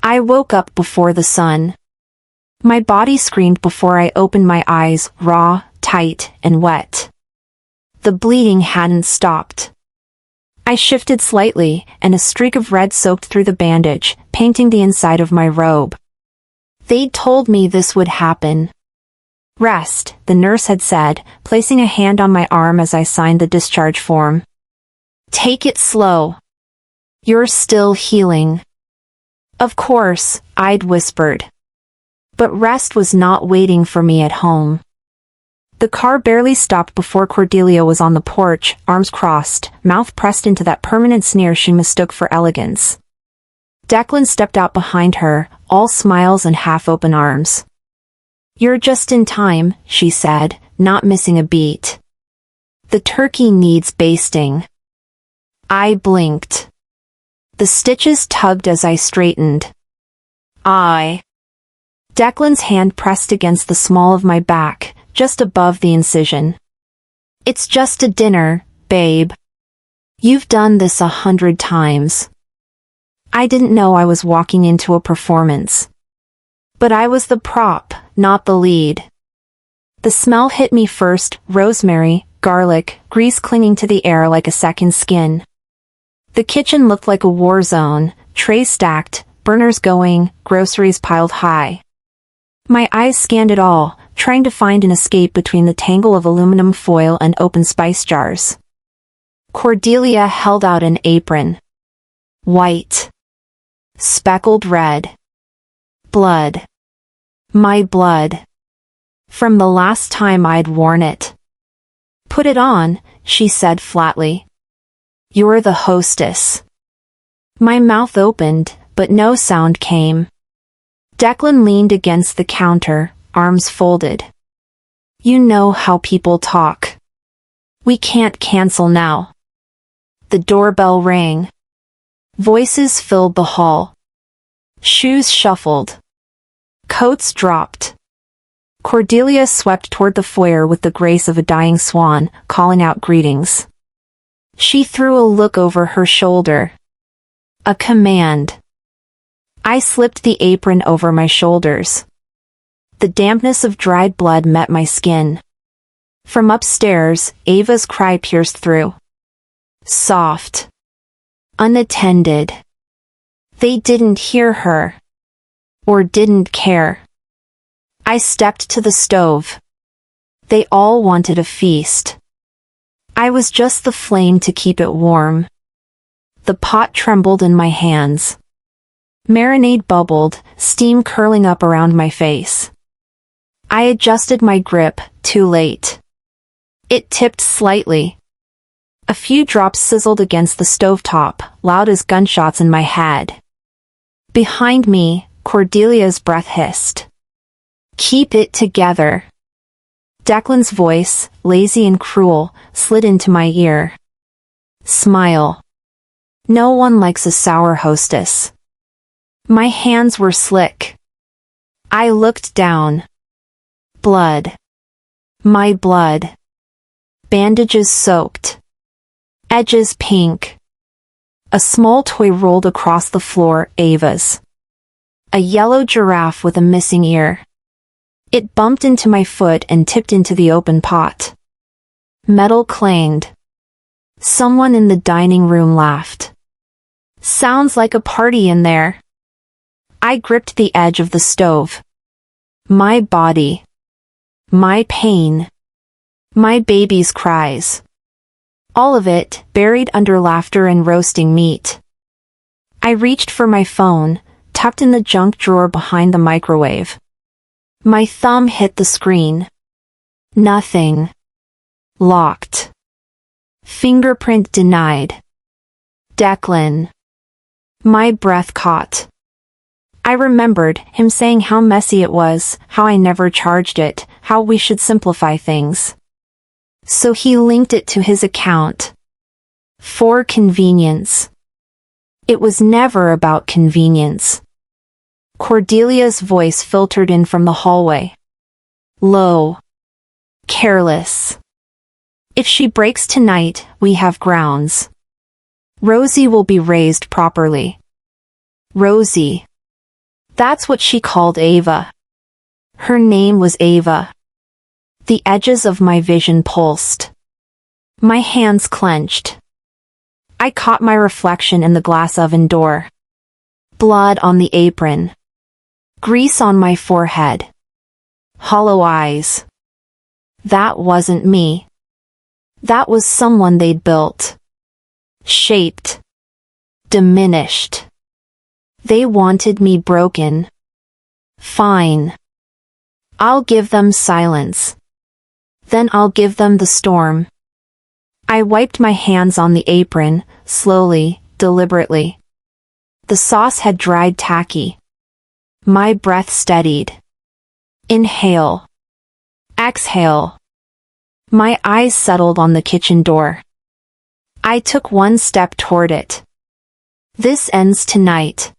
I woke up before the sun. My body screamed before I opened my eyes, raw, tight, and wet. The bleeding hadn't stopped. I shifted slightly, and a streak of red soaked through the bandage, painting the inside of my robe. They'd told me this would happen. Rest, the nurse had said, placing a hand on my arm as I signed the discharge form. Take it slow. You're still healing. Of course, I'd whispered. But rest was not waiting for me at home. The car barely stopped before Cordelia was on the porch, arms crossed, mouth pressed into that permanent sneer she mistook for elegance. Declan stepped out behind her, all smiles and half-open arms. You're just in time, she said, not missing a beat. The turkey needs basting. I blinked. The stitches tugged as I straightened. Declan's hand pressed against the small of my back, just above the incision. It's just a dinner, babe. You've done this 100 times. I didn't know I was walking into a performance. But I was the prop, not the lead. The smell hit me first, rosemary, garlic, grease clinging to the air like a second skin. The kitchen looked like a war zone, trays stacked, burners going, groceries piled high. My eyes scanned it all, trying to find an escape between the tangle of aluminum foil and open spice jars. Cordelia held out an apron. White. Speckled red. Blood. My blood. From the last time I'd worn it. Put it on, she said flatly. You're the hostess. My mouth opened, but no sound came. Declan leaned against the counter, arms folded. You know how people talk. We can't cancel now. The doorbell rang. Voices filled the hall. Shoes shuffled. Coats dropped. Cordelia swept toward the foyer with the grace of a dying swan, calling out greetings. She threw a look over her shoulder. A command. I slipped the apron over my shoulders. The dampness of dried blood met my skin. From upstairs, Ava's cry pierced through. Soft. Unattended. They didn't hear her. Or didn't care. I stepped to the stove. They all wanted a feast. I was just the flame to keep it warm. The pot trembled in my hands. Marinade bubbled, steam curling up around my face. I adjusted my grip, too late. It tipped slightly. A few drops sizzled against the stovetop, loud as gunshots in my head. Behind me, Cordelia's breath hissed. Keep it together. Declan's voice, lazy and cruel, slid into my ear. Smile. No one likes a sour hostess. My hands were slick. I looked down. Blood. My blood. Bandages soaked. Edges pink. A small toy rolled across the floor, Ava's. A yellow giraffe with a missing ear. It bumped into my foot and tipped into the open pot. Metal clanged. Someone in the dining room laughed. Sounds like a party in there. I gripped the edge of the stove. My body. My pain. My baby's cries. All of it, buried under laughter and roasting meat. I reached for my phone, tucked in the junk drawer behind the microwave. My thumb hit the screen. Nothing. Locked. Fingerprint denied. Declan. My breath caught. I remembered him saying how messy it was, how I never charged it, how we should simplify things. So he linked it to his account. For convenience. It was never about convenience. Cordelia's voice filtered in from the hallway. Low. Careless. If she breaks tonight, we have grounds. Rosie will be raised properly. Rosie. That's what she called Ava. Her name was Ava. The edges of my vision pulsed. My hands clenched. I caught my reflection in the glass oven door. Blood on the apron. Grease on my forehead. Hollow eyes. That wasn't me. That was someone they'd built. Shaped. Diminished. They wanted me broken. Fine. I'll give them silence. Then I'll give them the storm. I wiped my hands on the apron, slowly, deliberately. The sauce had dried tacky. My breath steadied. Inhale. Exhale. My eyes settled on the kitchen door. I took one step toward it. This ends tonight.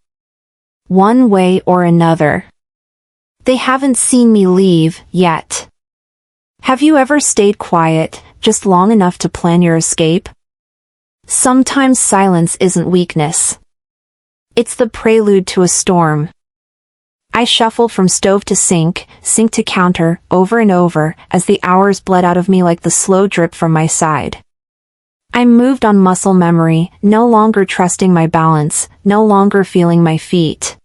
One way or another. They haven't seen me leave, yet. Have you ever stayed quiet, just long enough to plan your escape? Sometimes silence isn't weakness. It's the prelude to a storm. I shuffled from stove to sink to counter, over and over, as the hours bled out of me like the slow drip from my side. I moved on muscle memory, no longer trusting my balance, no longer feeling my feet.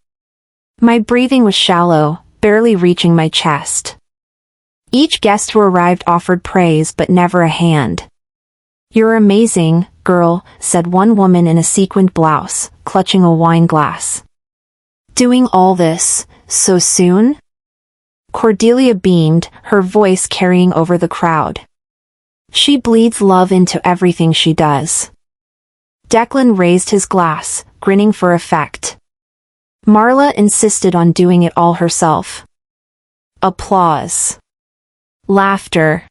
My breathing was shallow, barely reaching my chest. Each guest who arrived offered praise but never a hand. "You're amazing, girl," said one woman in a sequined blouse, clutching a wine glass. "Doing all this, so soon?" Cordelia beamed, her voice carrying over the crowd. "She bleeds love into everything she does." Declan raised his glass, grinning for effect. Marla insisted on doing it all herself. Applause. Laughter.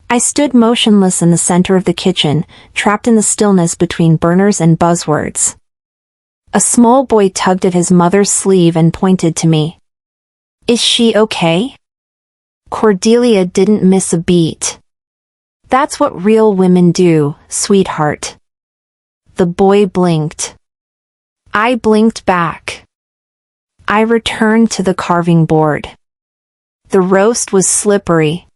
I stood motionless in the center of the kitchen, trapped in the stillness between burners and buzzwords. A small boy tugged at his mother's sleeve and pointed to me. "Is she okay?" Cordelia didn't miss a beat. "That's what real women do, sweetheart." The boy blinked. I blinked back. I returned to the carving board. The roast was slippery.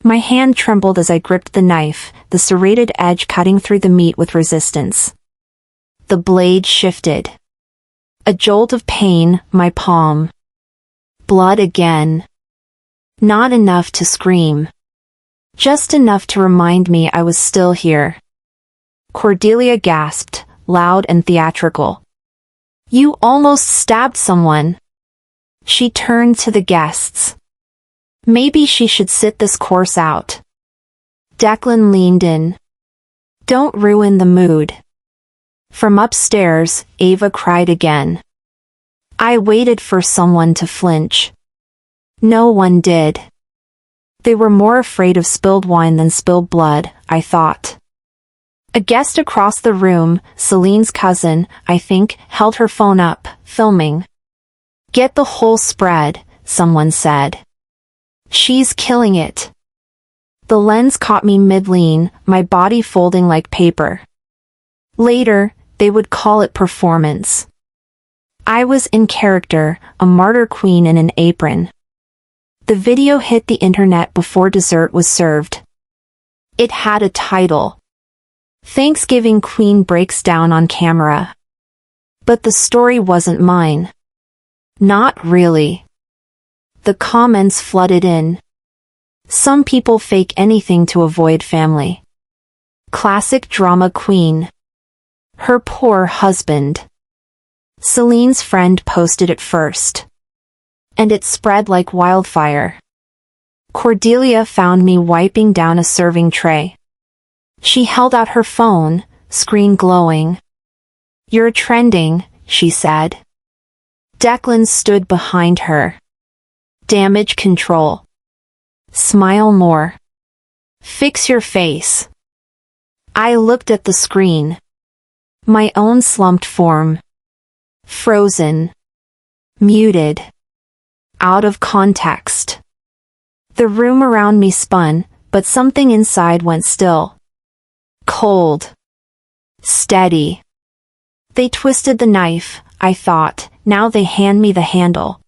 My hand trembled as I gripped the knife, the serrated edge cutting through the meat with resistance. The blade shifted. A jolt of pain, my palm. Blood again. Not enough to scream. Just enough to remind me I was still here. Cordelia gasped, loud and theatrical. "You almost stabbed someone." She turned to the guests. "Maybe she should sit this course out." Declan leaned in. "Don't ruin the mood." From upstairs, Ava cried again. I waited for someone to flinch. No one did. They were more afraid of spilled wine than spilled blood, I thought. A guest across the room, Celine's cousin, I think, held her phone up, filming. "Get the whole spread," someone said. "She's killing it." The lens caught me mid-lean, my body folding like paper. Later, they would call it performance. I was in character, a martyr queen in an apron. The video hit the internet before dessert was served. It had a title. "Thanksgiving Queen Breaks Down on Camera." But the story wasn't mine. Not really. The comments flooded in. Some people fake anything to avoid family. Classic drama queen. Her poor husband. Celine's friend posted it first. And it spread like wildfire. Cordelia found me wiping down a serving tray. She held out her phone, screen glowing. "You're trending," she said. Declan stood behind her. "Damage control." "Smile more." "Fix your face." I looked at the screen. My own slumped form. Frozen. Muted. Out of context. The room around me spun, but something inside went still. Cold. Steady. They twisted the knife, I thought, now they hand me the handle.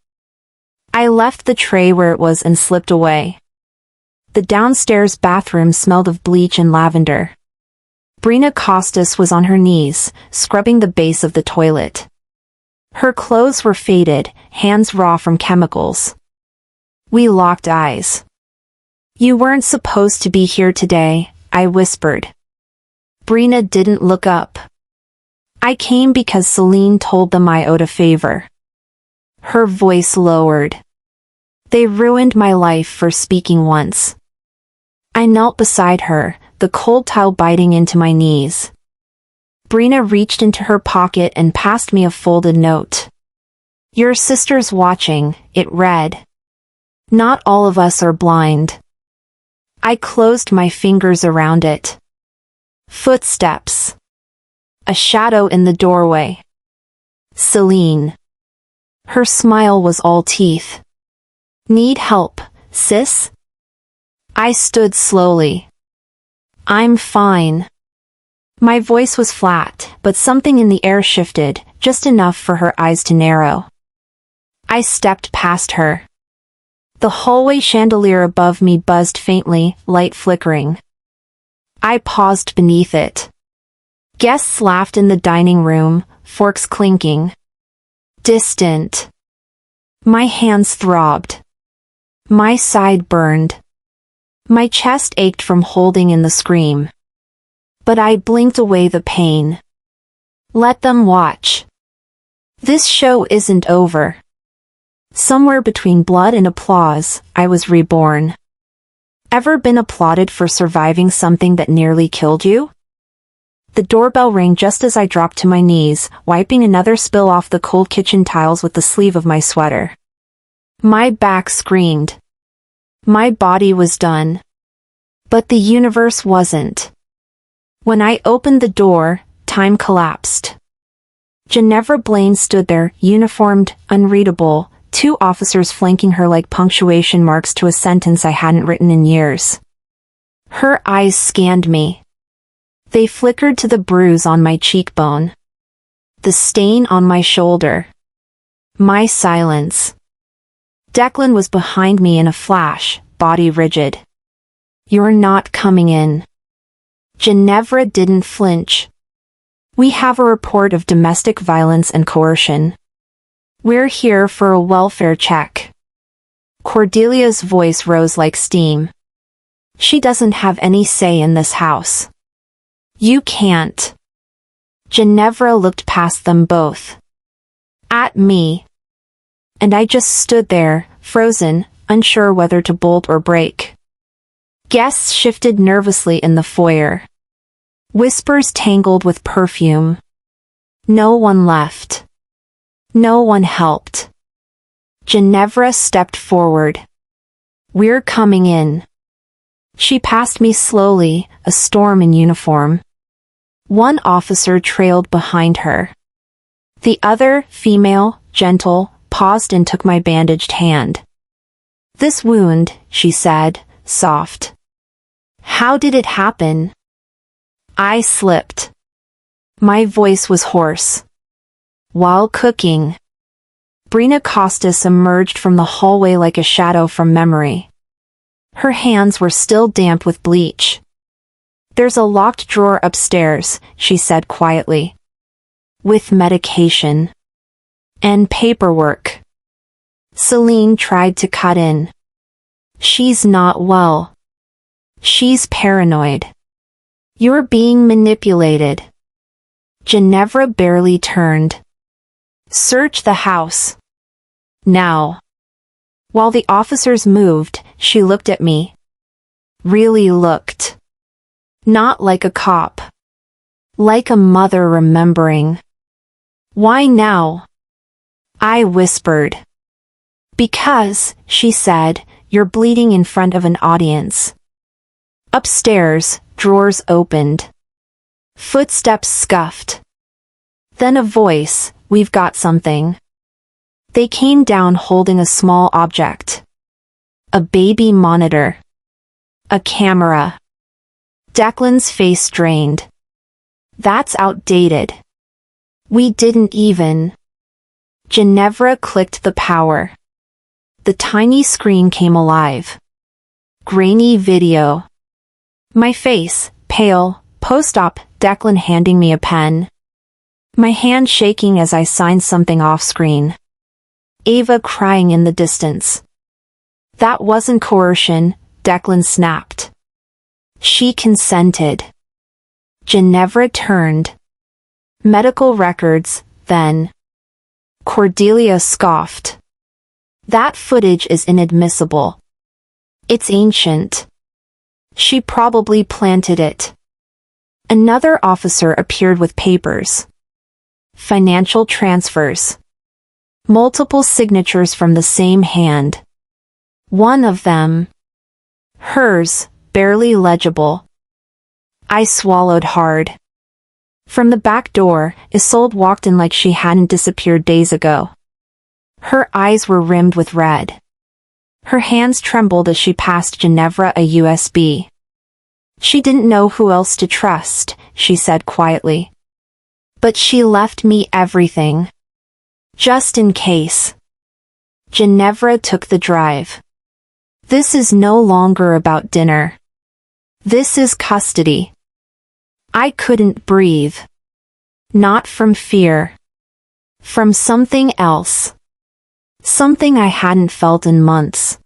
I left the tray where it was and slipped away. The downstairs bathroom smelled of bleach and lavender. Brina Costas was on her knees, scrubbing the base of the toilet. Her clothes were faded, hands raw from chemicals. We locked eyes. "You weren't supposed to be here today," I whispered. Brina didn't look up. "I came because Celine told them I owed a favor." Her voice lowered. "They ruined my life for speaking once." I knelt beside her, the cold towel biting into my knees. Brina reached into her pocket and passed me a folded note. "Your sister's watching," it read. "Not all of us are blind." I closed my fingers around it. Footsteps. A shadow in the doorway. Celine. Her smile was all teeth. "Need help, sis?" I stood slowly. "I'm fine." My voice was flat, but something in the air shifted, just enough for her eyes to narrow. I stepped past her. The hallway chandelier above me buzzed faintly, light flickering. I paused beneath it. Guests laughed in the dining room, forks clinking. Distant. My hands throbbed. My side burned. My chest ached from holding in the scream. But I blinked away the pain. Let them watch. This show isn't over. Somewhere between blood and applause, I was reborn. Ever been applauded for surviving something that nearly killed you? The doorbell rang just as I dropped to my knees, wiping another spill off the cold kitchen tiles with the sleeve of my sweater. My back screamed. My body was done. But the universe wasn't. When I opened the door, time collapsed. Ginevra Blaine stood there, uniformed, unreadable, two officers flanking her like punctuation marks to a sentence I hadn't written in years. Her eyes scanned me. They flickered to the bruise on my cheekbone. The stain on my shoulder. My silence. Declan was behind me in a flash, body rigid. "You're not coming in." Ginevra didn't flinch. "We have a report of domestic violence and coercion. We're here for a welfare check." Cordelia's voice rose like steam. "She doesn't have any say in this house." "You can't." Ginevra looked past them both. At me. And I just stood there, frozen, unsure whether to bolt or break. Guests shifted nervously in the foyer. Whispers tangled with perfume. No one left. No one helped. Ginevra stepped forward. "We're coming in." She passed me slowly, a storm in uniform. One officer trailed behind her. The other, female, gentle, paused and took my bandaged hand. "This wound," she said, soft. "How did it happen?" I slipped. My voice was hoarse. "While cooking." Brina Costas emerged from the hallway like a shadow from memory. Her hands were still damp with bleach. "There's a locked drawer upstairs," she said quietly. "With medication. And paperwork." Celine tried to cut in. "She's not well. She's paranoid. You're being manipulated." Ginevra barely turned. "Search the house. Now." While the officers moved, she looked at me. Really looked. Not like a cop. Like a mother remembering. "Why now?" I whispered. "Because," she said, "you're bleeding in front of an audience." Upstairs, drawers opened. Footsteps scuffed. Then a voice, "We've got something." They came down holding a small object. A baby monitor. A camera. Declan's face drained. "That's outdated. We didn't even." Ginevra clicked the power. The tiny screen came alive. Grainy video. My face, pale, post-op, Declan handing me a pen. My hand shaking as I signed something off-screen. Ava crying in the distance. That wasn't coercion, Declan snapped. She consented. Ginevra turned. Medical records, then. Cordelia scoffed. That footage is inadmissible. It's ancient. She probably planted it. Another officer appeared with papers. Financial transfers. Multiple signatures from the same hand. One of them. Hers, barely legible. I swallowed hard. From the back door, Isolde walked in like she hadn't disappeared days ago. Her eyes were rimmed with red. Her hands trembled as she passed Ginevra a USB. She didn't know who else to trust, she said quietly. But she left me everything. Just in case. Ginevra took the drive. This is no longer about dinner. This is custody. I couldn't breathe. Not from fear. From something else. Something I hadn't felt in months.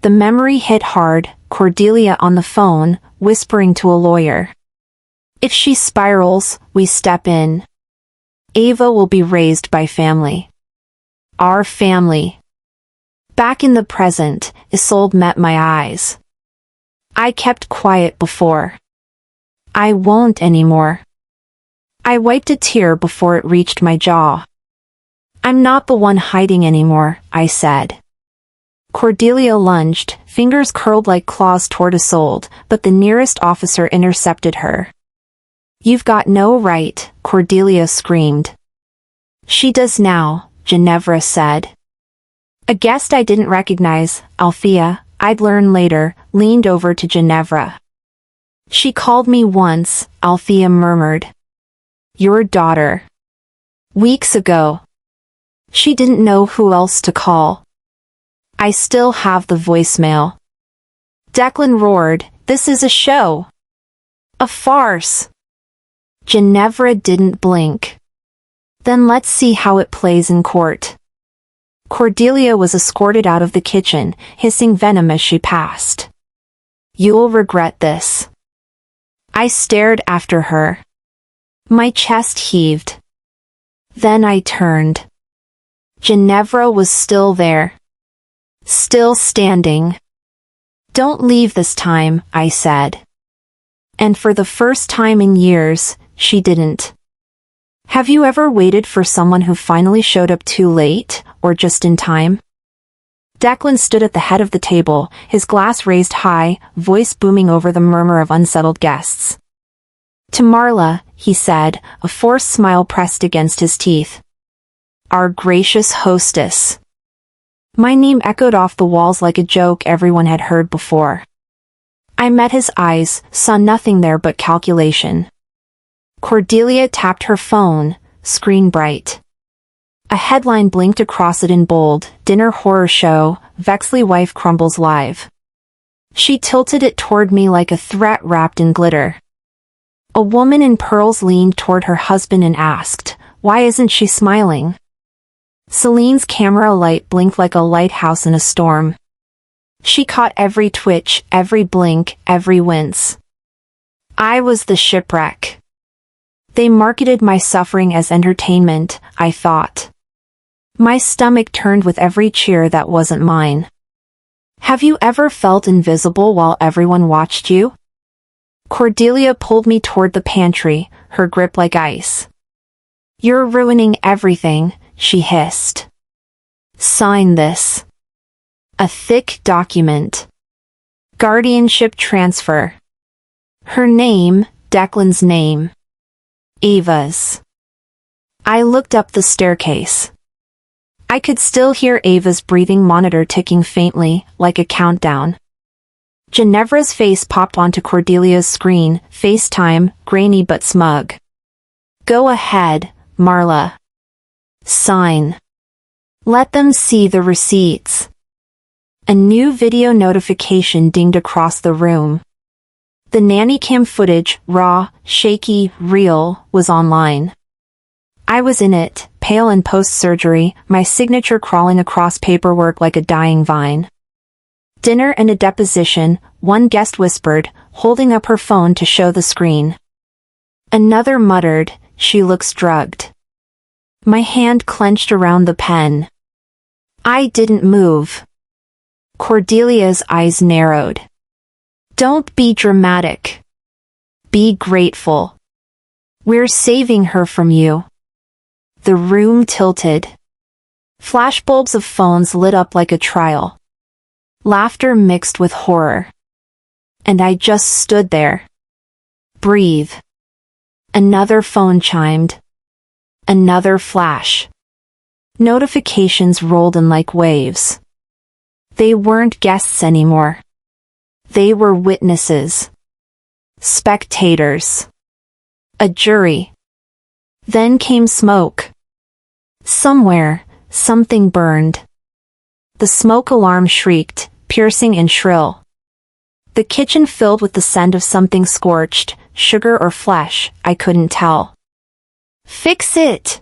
The memory hit hard, Cordelia on the phone, whispering to a lawyer. If she spirals, we step in. Ava will be raised by family. Our family. Back in the present, Isolde met my eyes. I kept quiet before. I won't anymore. I wiped a tear before it reached my jaw. I'm not the one hiding anymore, I said. Cordelia lunged, fingers curled like claws toward Isolde, but the nearest officer intercepted her. You've got no right, Cordelia screamed. She does now, Ginevra said. A guest I didn't recognize, Althea, I'd learn later, leaned over to Ginevra. She called me once, Althea murmured. Your daughter. Weeks ago. She didn't know who else to call. I still have the voicemail. Declan roared, this is a show. A farce. Ginevra didn't blink. Then let's see how it plays in court. Cordelia was escorted out of the kitchen, hissing venom as she passed. You'll regret this. I stared after her. My chest heaved. Then I turned. Ginevra was still there. Still standing. Don't leave this time, I said. And for the first time in years, she didn't. Have you ever waited for someone who finally showed up too late, or just in time? Declan stood at the head of the table, his glass raised high, voice booming over the murmur of unsettled guests. To Marla, he said, a forced smile pressed against his teeth. Our gracious hostess. My name echoed off the walls like a joke everyone had heard before. I met his eyes, saw nothing there but calculation. Cordelia tapped her phone, screen bright. A headline blinked across it in bold, Dinner Horror Show, Vexley Wife Crumbles Live. She tilted it toward me like a threat wrapped in glitter. A woman in pearls leaned toward her husband and asked, why isn't she smiling? Celine's camera light blinked like a lighthouse in a storm. She caught every twitch, every blink, every wince. I was the shipwreck. They marketed my suffering as entertainment, I thought. My stomach turned with every cheer that wasn't mine. Have you ever felt invisible while everyone watched you? Cordelia pulled me toward the pantry, her grip like ice. You're ruining everything, she hissed. Sign this. A thick document. Guardianship transfer. Her name, Declan's name. Ava's. I looked up the staircase. I could still hear Ava's breathing monitor ticking faintly, like a countdown. Ginevra's face popped onto Cordelia's screen, FaceTime, grainy but smug. Go ahead, Marla. Sign. Let them see the receipts. A new video notification dinged across the room. The nanny cam footage, raw, shaky, real, was online. I was in it, pale and post-surgery, my signature crawling across paperwork like a dying vine. Dinner and a deposition, one guest whispered, holding up her phone to show the screen. Another muttered, "She looks drugged." My hand clenched around the pen. I didn't move. Cordelia's eyes narrowed. Don't be dramatic. Be grateful. We're saving her from you. The room tilted. Flashbulbs of phones lit up like a trial. Laughter mixed with horror. And I just stood there. Breathe. Another phone chimed. Another flash. Notifications rolled in like waves. They weren't guests anymore. They were witnesses. Spectators. A jury. Then came smoke. Somewhere, something burned. The smoke alarm shrieked, piercing and shrill. The kitchen filled with the scent of something scorched, sugar or flesh, I couldn't tell. Fix it!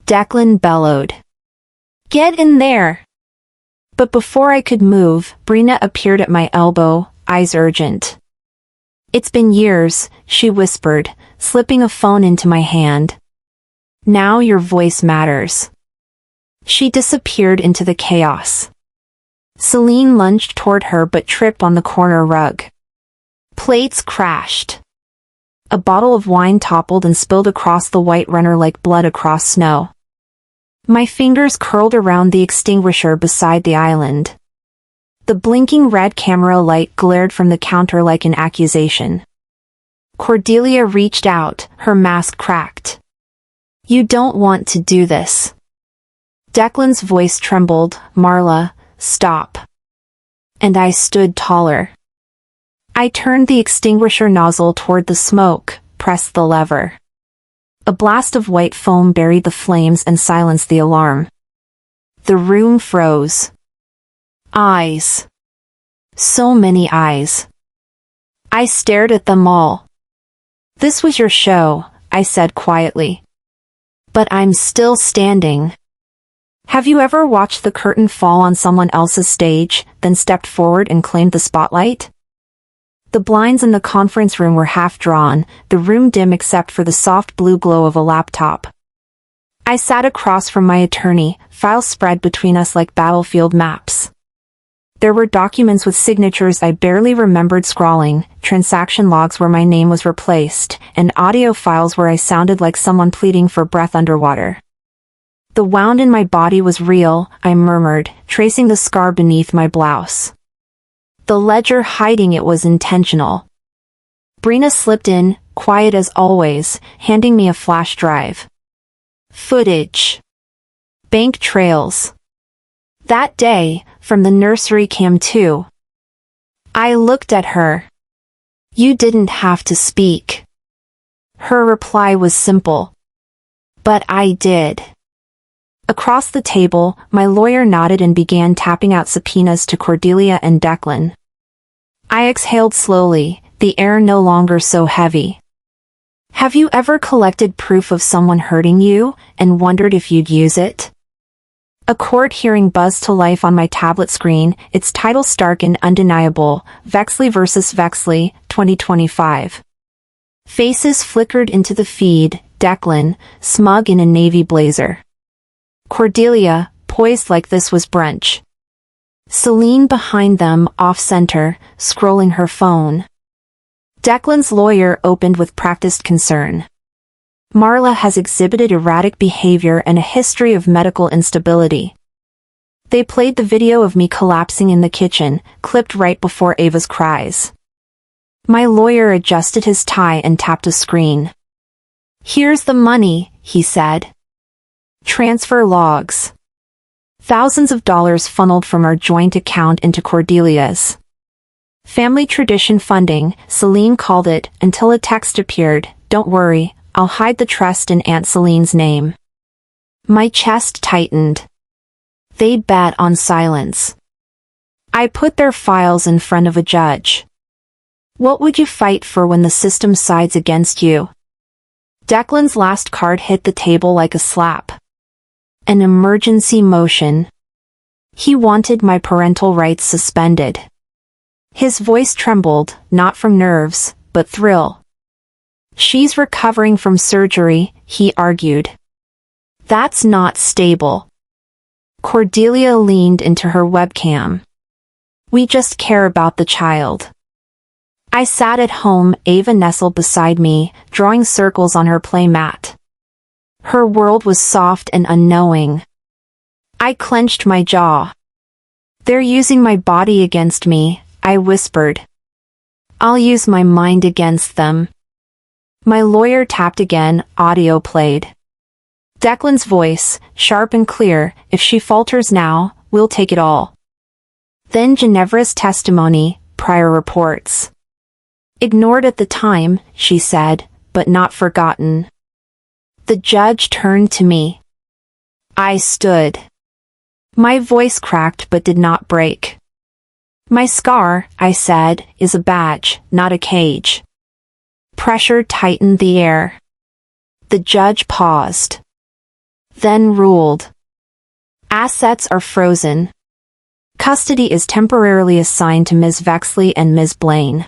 Declan bellowed. Get in there! But before I could move, Brina appeared at my elbow, eyes urgent. It's been years, she whispered, slipping a phone into my hand. Now your voice matters. She disappeared into the chaos. Celine lunged toward her but tripped on the corner rug. Plates crashed. A bottle of wine toppled and spilled across the white runner like blood across snow. My fingers curled around the extinguisher beside the island. The blinking red camera light glared from the counter like an accusation. Cordelia reached out, her mask cracked. You don't want to do this. Declan's voice trembled, Marla, stop. And I stood taller. I turned the extinguisher nozzle toward the smoke, pressed the lever. A blast of white foam buried the flames and silenced the alarm. The room froze. Eyes. So many eyes. I stared at them all. This was your show, I said quietly. But I'm still standing. Have you ever watched the curtain fall on someone else's stage, then stepped forward and claimed the spotlight? The blinds in the conference room were half drawn, the room dim except for the soft blue glow of a laptop. I sat across from my attorney, files spread between us like battlefield maps. There were documents with signatures I barely remembered scrawling, transaction logs where my name was replaced, and audio files where I sounded like someone pleading for breath underwater. The wound in my body was real, I murmured, tracing the scar beneath my blouse. The ledger hiding it was intentional. Brina slipped in, quiet as always, handing me a flash drive. Footage. Bank trails. That day, from the nursery cam too. I looked at her. You didn't have to speak. Her reply was simple. But I did. Across the table, my lawyer nodded and began tapping out subpoenas to Cordelia and Declan. I exhaled slowly, the air no longer so heavy. Have you ever collected proof of someone hurting you, and wondered if you'd use it? A court hearing buzzed to life on my tablet screen, its title stark and undeniable, Vexley vs. Vexley, 2025. Faces flickered into the feed, Declan, smug in a navy blazer. Cordelia, poised like this was brunch. Celine behind them, off-center, scrolling her phone. Declan's lawyer opened with practiced concern. Marla has exhibited erratic behavior and a history of medical instability. They played the video of me collapsing in the kitchen, clipped right before Ava's cries. My lawyer adjusted his tie and tapped a screen. Here's the money, he said. Transfer logs. Thousands of dollars funneled from our joint account into Cordelia's. Family tradition funding, Celine called it, until a text appeared, don't worry, I'll hide the trust in Aunt Celine's name. My chest tightened. They bet on silence. I put their files in front of a judge. What would you fight for when the system sides against you? Declan's last card hit the table like a slap. An emergency motion. He wanted my parental rights suspended. His voice trembled, not from nerves, but thrill. She's recovering from surgery, he argued. That's not stable. Cordelia leaned into her webcam. We just care about the child. I sat at home, Ava nestled beside me, drawing circles on her play mat. Her world was soft and unknowing. I clenched my jaw. They're using my body against me, I whispered. I'll use my mind against them. My lawyer tapped again, audio played. Declan's voice, sharp and clear, if she falters now, we'll take it all. Then Ginevra's testimony, prior reports. Ignored at the time, she said, but not forgotten. The judge turned to me. I stood. My voice cracked but did not break. My scar, I said, is a badge, not a cage. Pressure tightened the air. The judge paused. Then ruled. Assets are frozen. Custody is temporarily assigned to Ms. Vexley and Ms. Blaine.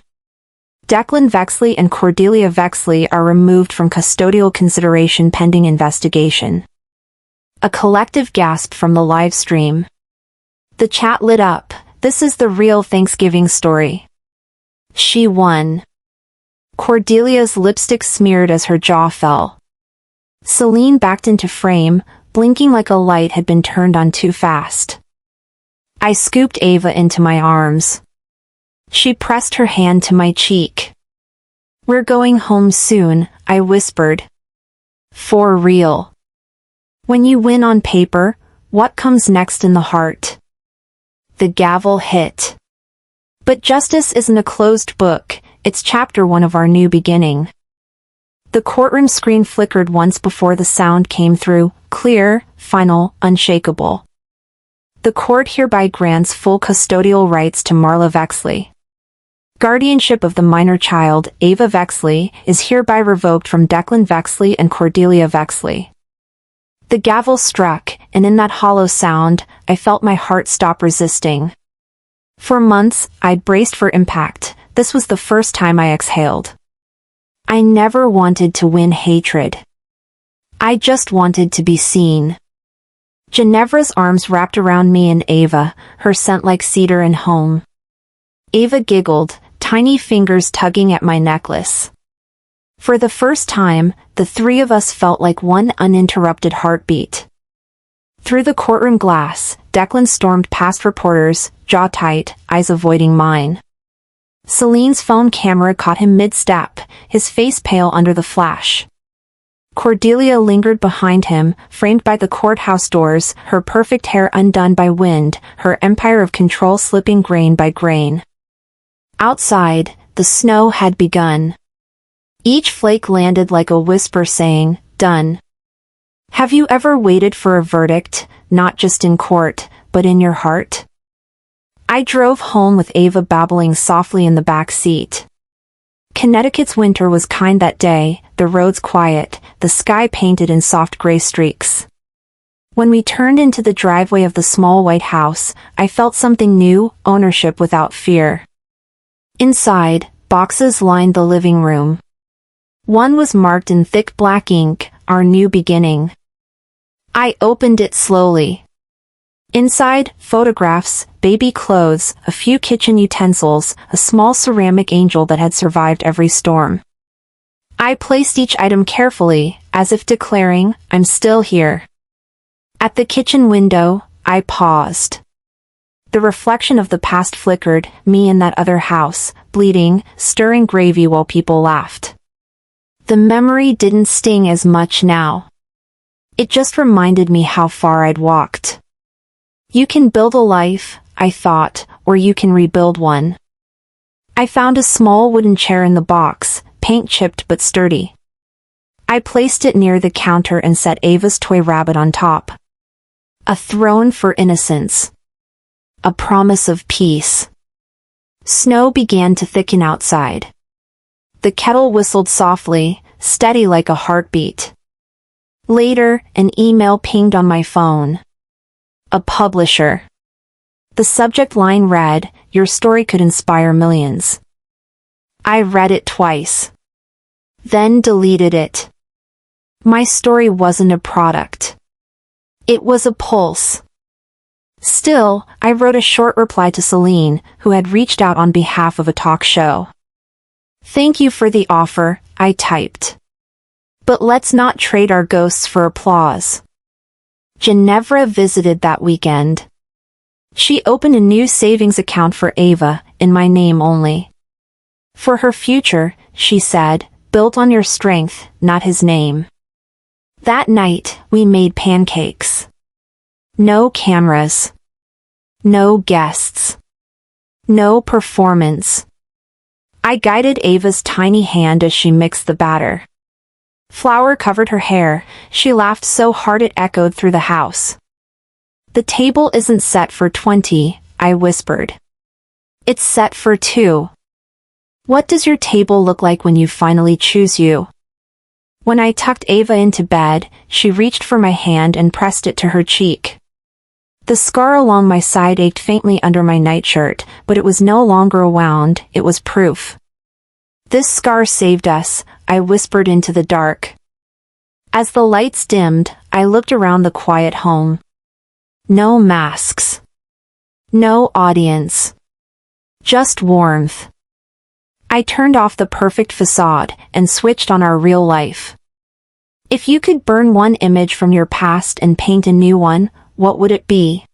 Declan Vexley and Cordelia Vexley are removed from custodial consideration pending investigation. A collective gasp from the live stream. The chat lit up. This is the real Thanksgiving story. She won. Cordelia's lipstick smeared as her jaw fell. Celine backed into frame, blinking like a light had been turned on too fast. I scooped Ava into my arms. She pressed her hand to my cheek. We're going home soon, I whispered. For real. When you win on paper, what comes next in the heart? The gavel hit. But justice isn't a closed book, it's chapter 1 of our new beginning. The courtroom screen flickered once before the sound came through, clear, final, unshakable. The court hereby grants full custodial rights to Marla Vexley. Guardianship of the minor child, Ava Vexley, is hereby revoked from Declan Vexley and Cordelia Vexley. The gavel struck, and in that hollow sound, I felt my heart stop resisting. For months, I'd braced for impact. This was the first time I exhaled. I never wanted to win hatred. I just wanted to be seen. Ginevra's arms wrapped around me and Ava, her scent like cedar and home. Ava giggled, tiny fingers tugging at my necklace. For the first time, the three of us felt like one uninterrupted heartbeat. Through the courtroom glass, Declan stormed past reporters, jaw tight, eyes avoiding mine. Celine's phone camera caught him mid-step, his face pale under the flash. Cordelia lingered behind him, framed by the courthouse doors, her perfect hair undone by wind, her empire of control slipping grain by grain. Outside, the snow had begun. Each flake landed like a whisper saying, done. Have you ever waited for a verdict, not just in court, but in your heart? I drove home with Ava babbling softly in the back seat. Connecticut's winter was kind that day, the roads quiet, the sky painted in soft gray streaks. When we turned into the driveway of the small white house, I felt something new, ownership without fear. Inside, boxes lined the living room. One was marked in thick black ink, Our New Beginning. I opened it slowly. Inside, photographs, baby clothes, a few kitchen utensils, a small ceramic angel that had survived every storm. I placed each item carefully, as if declaring, I'm still here. At the kitchen window, I paused. The reflection of the past flickered, me in that other house, bleeding, stirring gravy while people laughed. The memory didn't sting as much now. It just reminded me how far I'd walked. You can build a life, I thought, or you can rebuild one. I found a small wooden chair in the box, paint-chipped but sturdy. I placed it near the counter and set Ava's toy rabbit on top. A throne for innocence. A promise of peace. Snow began to thicken outside. The kettle whistled softly, steady like a heartbeat. Later, an email pinged on my phone. A publisher. The subject line read, "Your story could inspire millions." I read it twice. Then deleted it. My story wasn't a product. It was a pulse. Still, I wrote a short reply to Celine, who had reached out on behalf of a talk show. "Thank you for the offer," I typed. "But let's not trade our ghosts for applause." Ginevra visited that weekend. She opened a new savings account for Ava, in my name only. "For her future," she said, "built on your strength, not his name." That night, we made pancakes. No cameras. No guests. No performance. I guided Ava's tiny hand as she mixed the batter. Flour covered her hair. She laughed so hard it echoed through the house. "The table isn't set for 20, I whispered. "It's set for 2. What does your table look like when you finally choose you?" When I tucked Ava into bed, she reached for my hand and pressed it to her cheek. The scar along my side ached faintly under my nightshirt, but it was no longer a wound, it was proof. "This scar saved us," I whispered into the dark. As the lights dimmed, I looked around the quiet home. No masks. No audience. Just warmth. I turned off the perfect facade and switched on our real life. If you could burn one image from your past and paint a new one, what would it be?